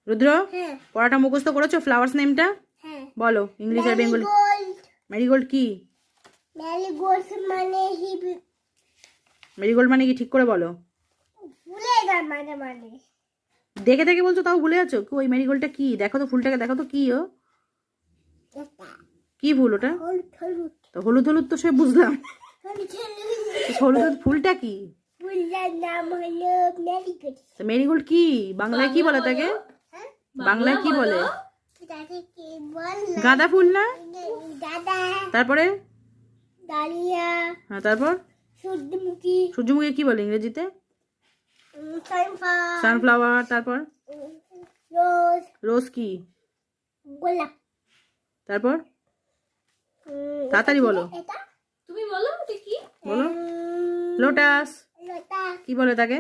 রুদ্র পড়াটা মুখস্থ করেছো? ফ্লাওয়ার্স নেমটা বলো, ইংলিশ আর বেঙ্গলি। ম্যারিগোল্ড কি? ম্যারিগোল্ড মানে কি ঠিক করে বলো। দেখে দেখে বলছো তাও ভুলে যাচ্ছো। ওই ম্যারিগোল্ডটা কি? দেখো তো ফুলটাকে, দেখো তো কি ও কি ফুল ওটা? তো হলুদ হলুদ তো সে বুঝলাম, হলুদ ফুলটা কি? মেরিগোল্ড কি বাংলায় কি বলে তাকে? বাংলায় কি বলে? গাঁদা ফুল না? তারপরে হ্যাঁ, তারপর সূর্যমুখী কি বলে ইংরেজিতে? সানফ্লাওয়ার। তারপর রোজ কি? তারপর তাড়াতাড়ি বলো, তুমি বলো কি? বলো। লোটাস কি বলে তাকে?